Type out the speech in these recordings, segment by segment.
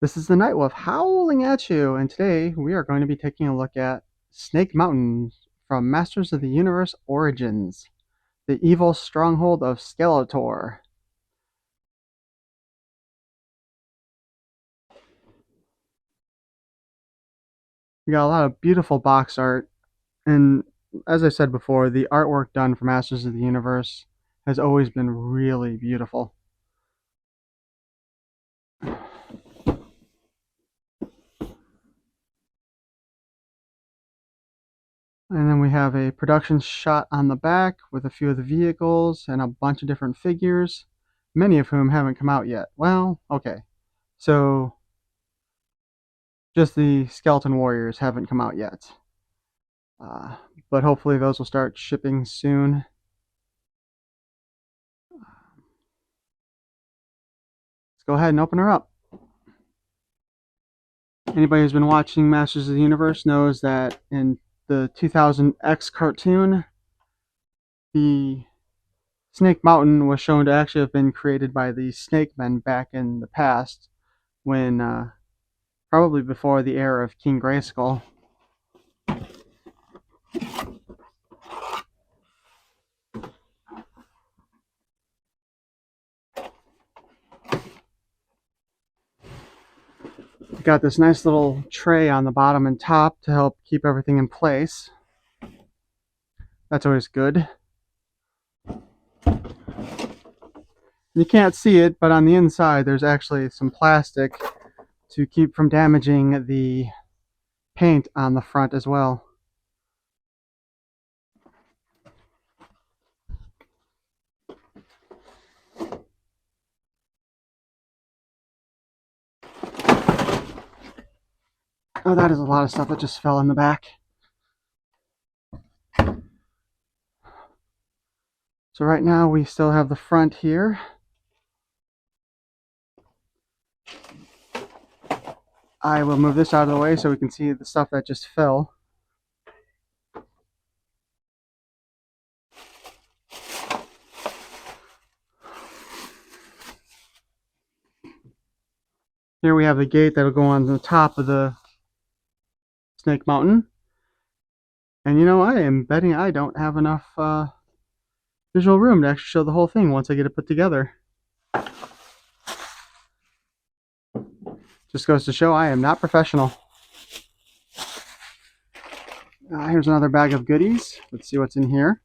This is the Night Wolf howling at you, and today we are going to be taking a look at Snake Mountain from Masters of the Universe Origins, the evil stronghold of Skeletor. We got a lot of beautiful box art, and as I said before, the artwork done for Masters of the Universe has always been really beautiful. And then we have a production shot on the back with a few of the vehicles and a bunch of different figures, many of whom haven't come out yet. Well, okay. So just the Skeleton Warriors haven't come out yet. Uh, but hopefully those will start shipping soon. Let's go ahead and open her up. Anybody who's been watching Masters of the Universe knows that in the 2000X cartoon, the Snake Mountain was shown to actually have been created by the Snake Men back in the past, when probably before the era of King Grayskull. Got this nice little tray on the bottom and top to help keep everything in place. That's always good. You can't see it, but on the inside there's actually some plastic to keep from damaging the paint on the front as well. Oh, that is a lot of stuff that just fell in the back. So right now we still have the front here. I will move this out of the way so we can see the stuff that just fell. Here we have the gate that'll go on the top of the Snake Mountain. And you know, I am betting I don't have enough visual room to actually show the whole thing once I get it put together. Just goes to show I am not professional. Here's another bag of goodies. Let's see what's in here.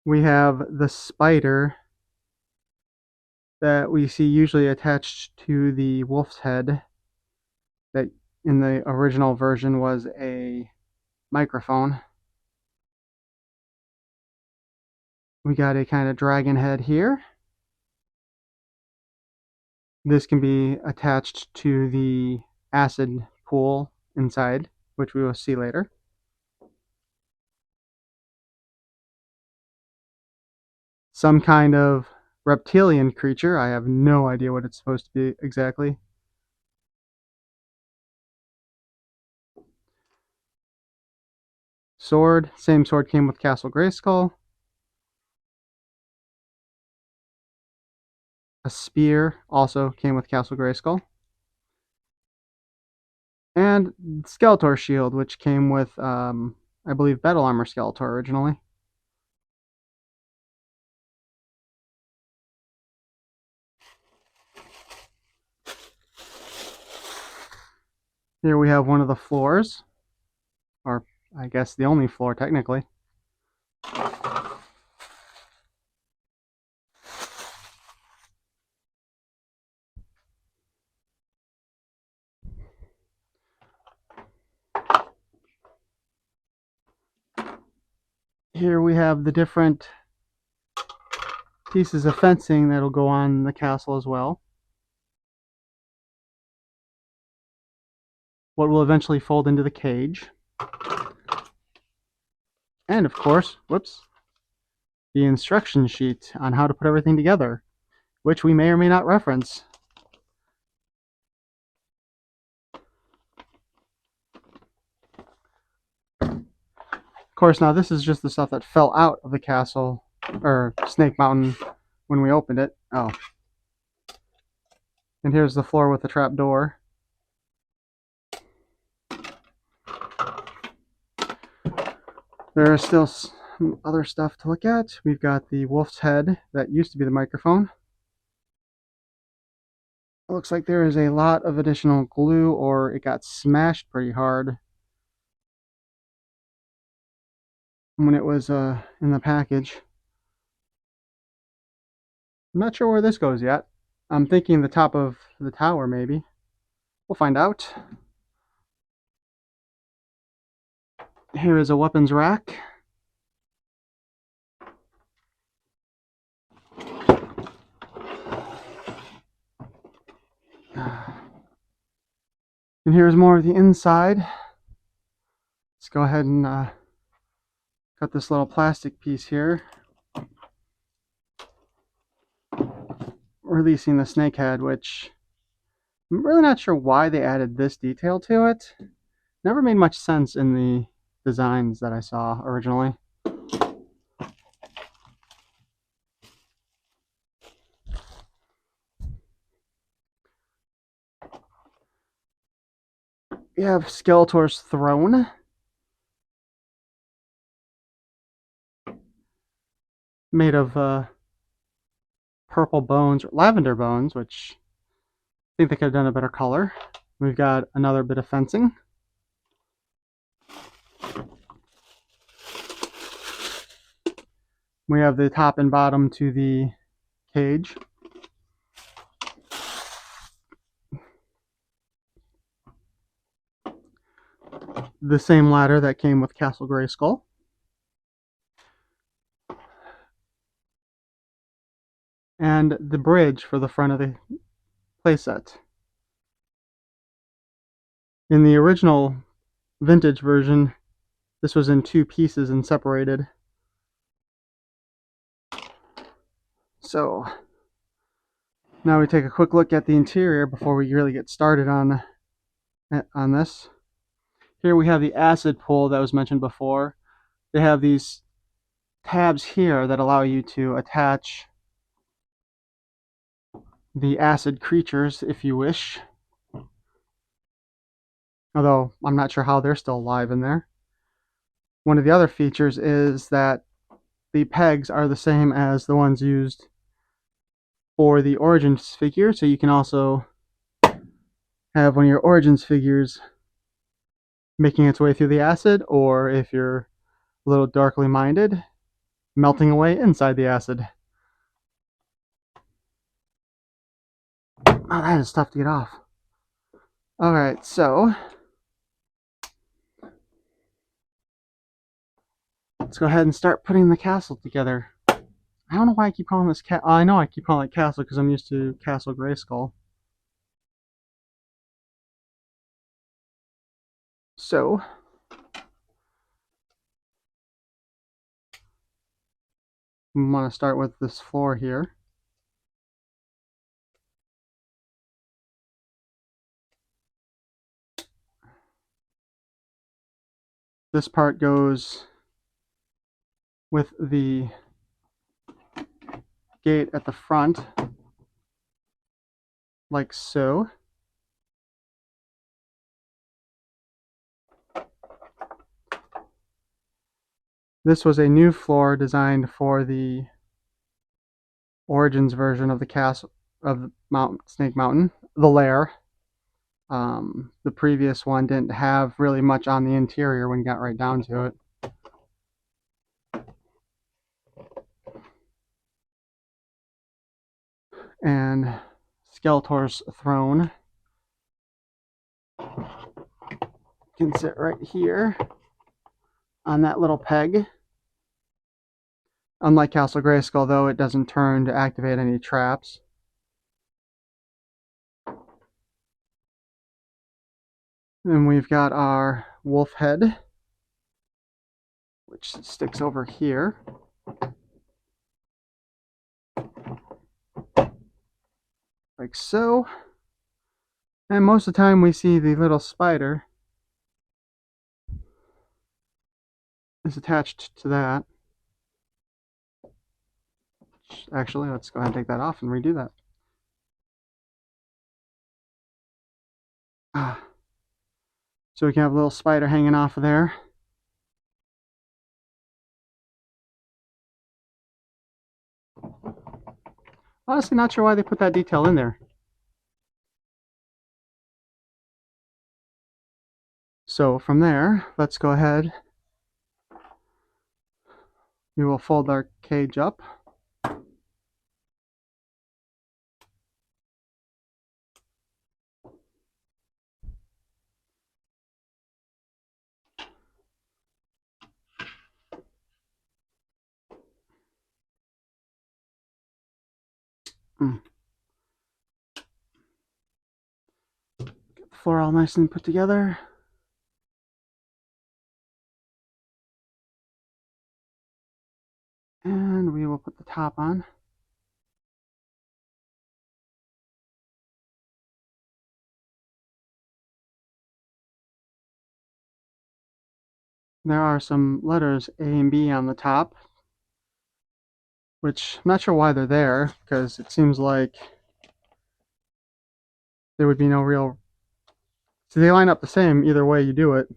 We have the spider that we see usually attached to the wolf's head, that in the original version was a microphone. We got a kind of dragon head here. This can be attached to the acid pool inside, which we will see later. Some kind of reptilian creature. I have no idea what it's supposed to be exactly. Sword. Same sword came with Castle Grayskull. A spear also came with Castle Grayskull. And Skeletor's shield, which came with, I believe, Battle Armor Skeletor originally. Here we have one of the floors, or I guess the only floor technically. Here we have the different pieces of fencing that'll go on the castle as well. What will eventually fold into the cage. And of course, whoops, the instruction sheet on how to put everything together, which we may or may not reference. course, now this is just the stuff that fell out of the castle, or Snake Mountain, when we opened it. Oh. And here's the floor with the trap door. There is still some other stuff to look at. We've got the wolf's head that used to be the microphone. It looks like there is a lot of additional glue, or it got smashed pretty hard when it was in the package. I'm not sure where this goes yet. I'm thinking the top of the tower, maybe. We'll find out. Here is a weapons rack. And here's more of the inside. Let's go ahead and cut this little plastic piece here, releasing the snake head, which I'm really not sure why they added this detail to it. Never made much sense in the designs that I saw originally. We have Skeletor's Throne. Made of purple bones, or lavender bones, which I think they could have done a better color. We've got another bit of fencing. We have the top and bottom to the cage. The same ladder that came with Castle Grayskull. And the bridge for the front of the playset. In the original vintage version, this was in two pieces and separated. So now we take a quick look at the interior before we really get started on this. Here we have the acid pool that was mentioned before. They have these tabs here that allow you to attach the acid creatures if you wish. Although I'm not sure how they're still alive in there. One of the other features is that the pegs are the same as the ones used for the Origins figure, so you can also have one of your Origins figures making its way through the acid, or if you're a little darkly minded, melting away inside the acid. Oh, that is tough to get off. Alright, so let's go ahead and start putting the castle together. I don't know why I keep calling this cat. I know I keep calling it castle because I'm used to Castle Grayskull. So I'm going to start with this floor here. This part goes with the gate at the front, like so. This was a new floor designed for the Origins version of the castle of Snake Mountain, the lair. The previous one didn't have really much on the interior when you got right down to it. And Skeletor's Throne can sit right here on that little peg. Unlike Castle Grayskull, though, it doesn't turn to activate any traps. Then we've got our wolf head, which sticks over here. Like so. And most of the time we see the little spider is attached to that. Actually, let's go ahead and take that off and redo that. So we can have a little spider hanging off of there. Honestly, not sure why they put that detail in there. So from there, let's go ahead. We will fold our cage up. Get the floor all nice and put together. And we will put the top on. There are some letters A and B on the top, which I'm not sure why they're there, because it seems like there would be no real... So they line up the same either way you do it.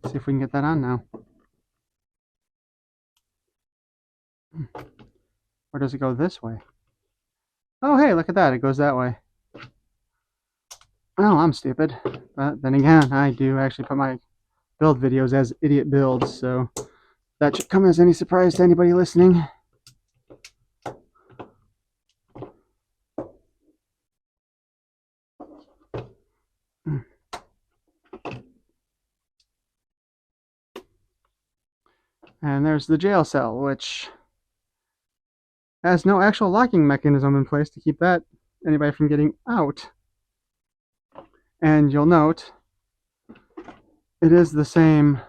See if we can get that on now. Or does it go this way? Oh, hey, look at that. It goes that way. Well, I'm stupid. But then again, I do actually put my build videos as idiot builds, so that should come as any surprise to anybody listening. And there's the jail cell, which has no actual locking mechanism in place to keep anybody from getting out. And you'll note it is the same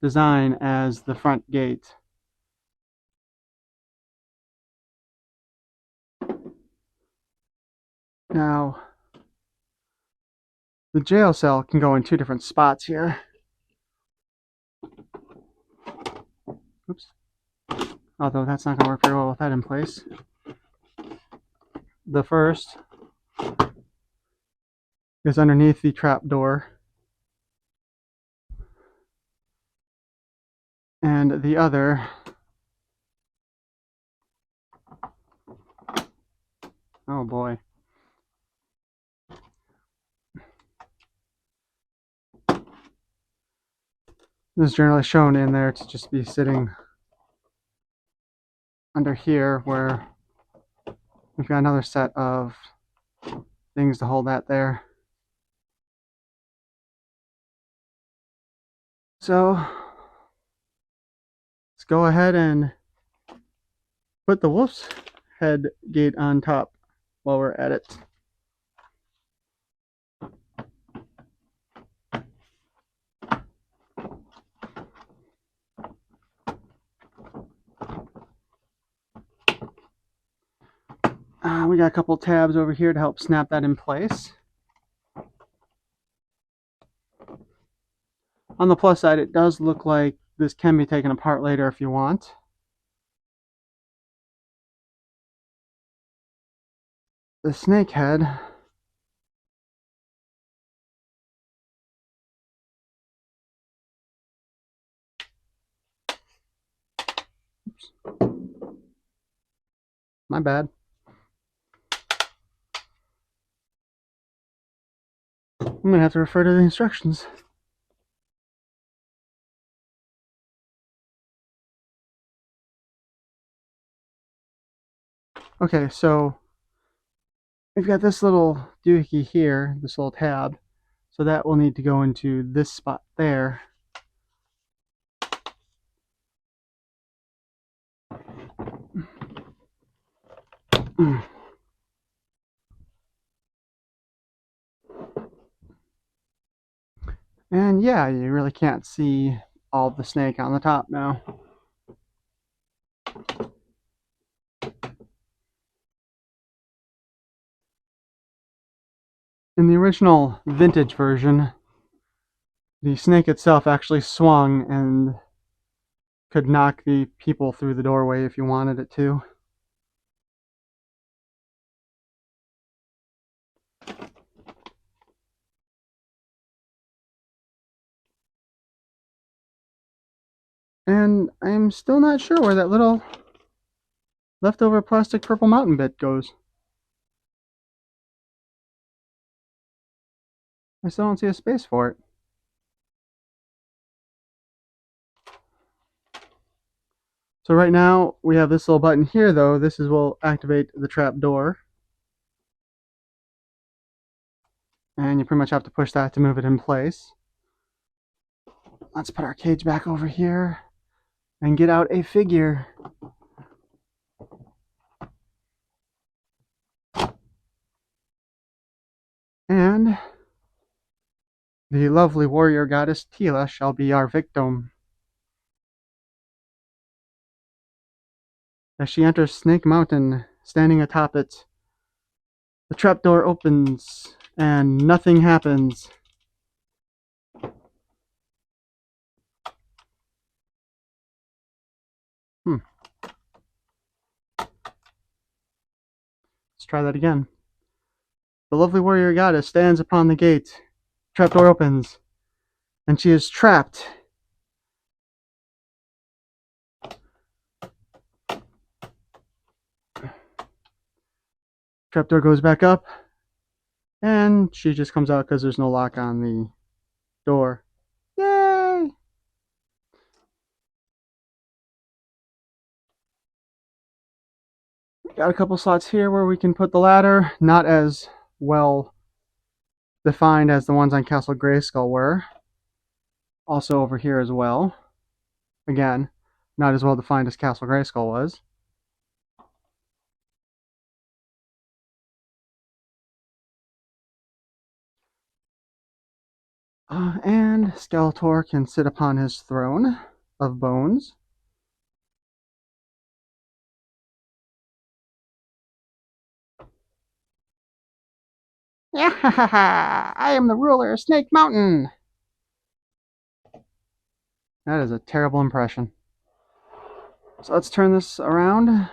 design as the front gate. Now, the jail cell can go in two different spots here. Oops. Although that's not going to work very well with that in place. The first is underneath the trap door. And the other, oh boy. This is generally shown in there to just be sitting under here, where we've got another set of things to hold that there. So let's go ahead and put the wolf's head gate on top while we're at it. We got a couple tabs over here to help snap that in place. On the plus side, it does look like this can be taken apart later if you want. The snake head my bad. I'm gonna have to refer to the instructions. Okay, so we've got this little doohickey here, this little tab, so that will need to go into this spot there. And yeah, you really can't see all of the snake on the top now. In the original vintage version, the snake itself actually swung and could knock the people through the doorway if you wanted it to. And I'm still not sure where that little leftover plastic purple mountain bit goes. I still don't see a space for it. So right now we have this little button here though. This will activate the trap door. And you pretty much have to push that to move it in place. Let's put our cage back over here and get out a figure. And the lovely warrior goddess Tila shall be our victim. As she enters Snake Mountain, standing atop it, the trapdoor opens and nothing happens. Let's try that again. The lovely warrior goddess stands upon the gate. Trapdoor opens, and she is trapped. Trapdoor goes back up, and she just comes out because there's no lock on the door. Yay! Got a couple slots here where we can put the ladder, not as well defined as the ones on Castle Grayskull were. Also over here as well. Again, not as well defined as Castle Grayskull was. And Skeletor can sit upon his throne of bones. Yeah, I am the ruler of Snake Mountain. That is a terrible impression. So let's turn this around.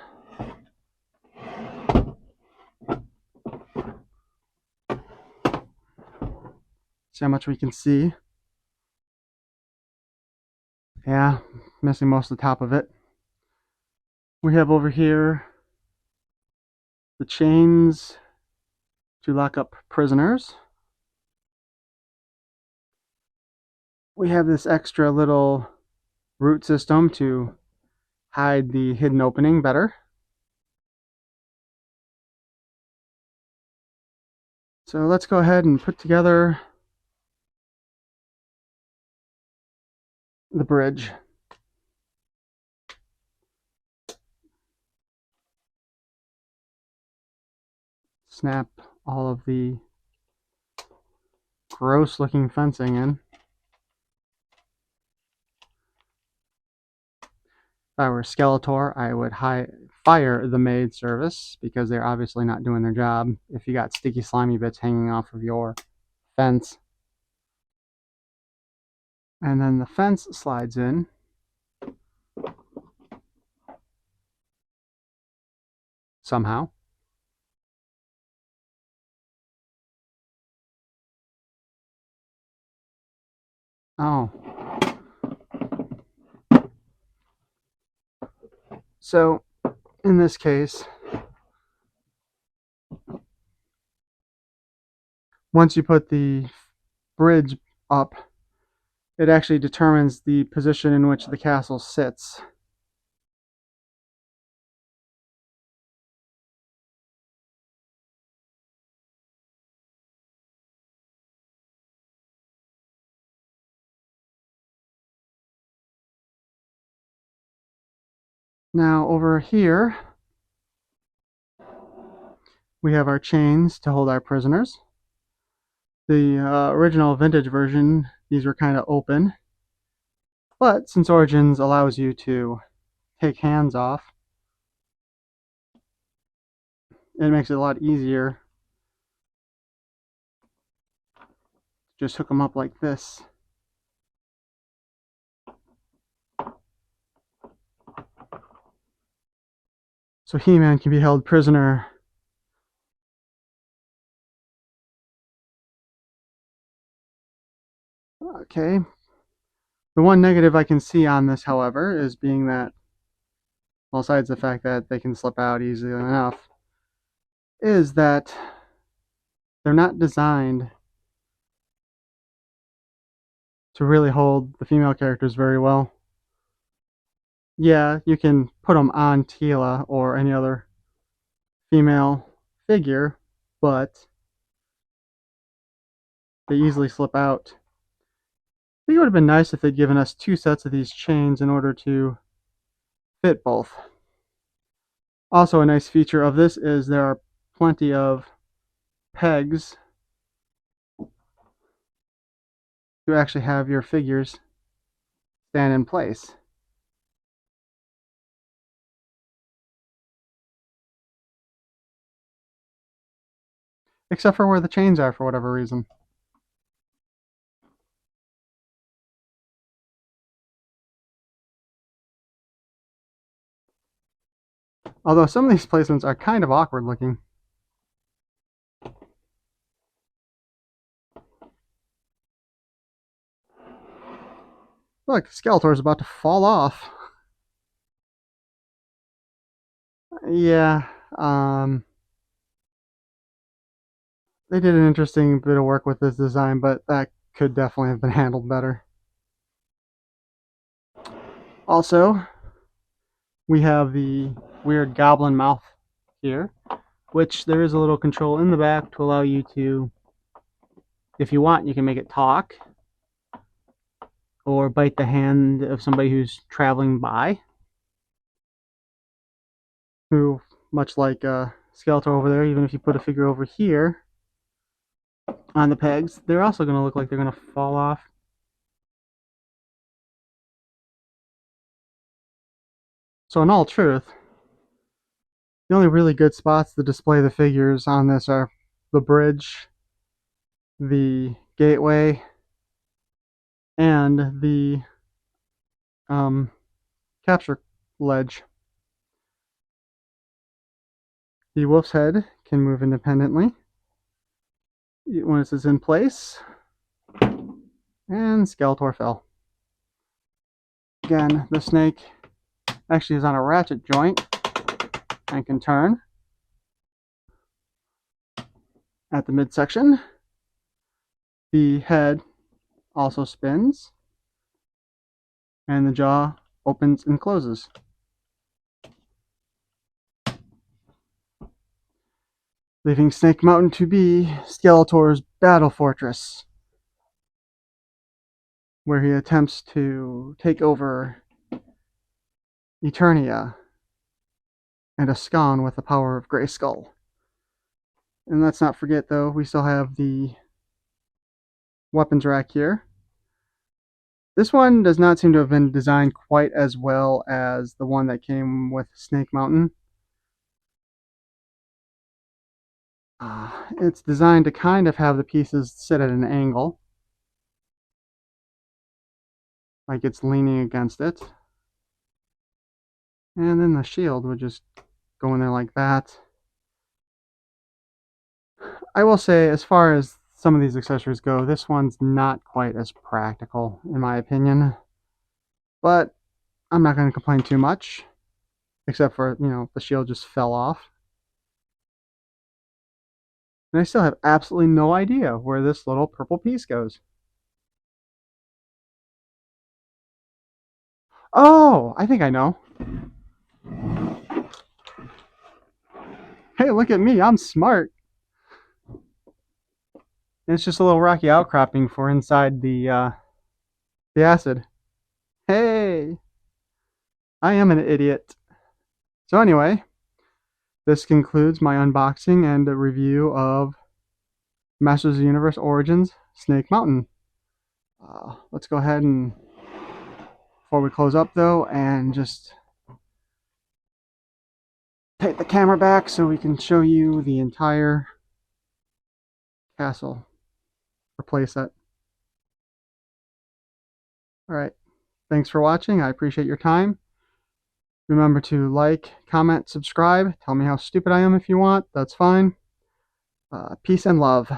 See how much we can see. Yeah, missing most of the top of it. We have over here the chains to lock up prisoners. We have this extra little root system to hide the hidden opening better. So let's go ahead and put together the bridge. Snap all of the gross looking fencing in. If I were Skeletor, I would fire the maid service because they're obviously not doing their job if you got sticky slimy bits hanging off of your fence. And then the fence slides in. Somehow. Oh. So, in this case, once you put the bridge up, it actually determines the position in which the castle sits. Now over here, we have our chains to hold our prisoners. The original vintage version these were kind of open. But since Origins allows you to take hands off, it makes it a lot easier. Just hook them up like this. So He-Man can be held prisoner. Okay. The one negative I can see on this, however, is being that, well, besides the fact that they can slip out easily enough, is that they're not designed to really hold the female characters very well. Yeah, you can put them on Teela or any other female figure, but they easily slip out. I think it would have been nice if they'd given us 2 sets of these chains in order to fit both. Also, a nice feature of this is there are plenty of pegs to actually have your figures stand in place. Except for where the chains are for whatever reason. Although some of these placements are kind of awkward looking. Look, Skeletor is about to fall off. Yeah, they did an interesting bit of work with this design, but that could definitely have been handled better. Also, we have the weird goblin mouth here, which there is a little control in the back to allow you to, if you want, you can make it talk or bite the hand of somebody who's traveling by, who, much like Skeletor over there, even if you put a figure over here on the pegs, they're also going to look like they're going to fall off. So in all truth, the only really good spots to display the figures on this are the bridge, the gateway, and the capture ledge. The wolf's head can move independently once it's in place, and Skeletor fell. Again, the snake actually is on a ratchet joint and can turn at the midsection. The head also spins, and the jaw opens and closes. Leaving Snake Mountain to be Skeletor's battle fortress, where he attempts to take over Eternia and Ascon with the power of Grayskull. And let's not forget, though, we still have the weapons rack here. This one does not seem to have been designed quite as well as the one that came with Snake Mountain. It's designed to kind of have the pieces sit at an angle, like it's leaning against it. And then the shield would just go in there like that. I will say, as far as some of these accessories go, this one's not quite as practical, in my opinion. But I'm not going to complain too much, except for, the shield just fell off. And I still have absolutely no idea where this little purple piece goes. Oh, I think I know. Hey, look at me, I'm smart. It's just a little rocky outcropping for inside the acid. Hey, I am an idiot. So anyway, this concludes my unboxing and a review of Masters of the Universe Origins Snake Mountain. Let's go ahead and, before we close up though, and just take the camera back so we can show you the entire castle or playset. Alright, thanks for watching. I appreciate your time. Remember to like, comment, subscribe. Tell me how stupid I am if you want. That's fine. Peace and love.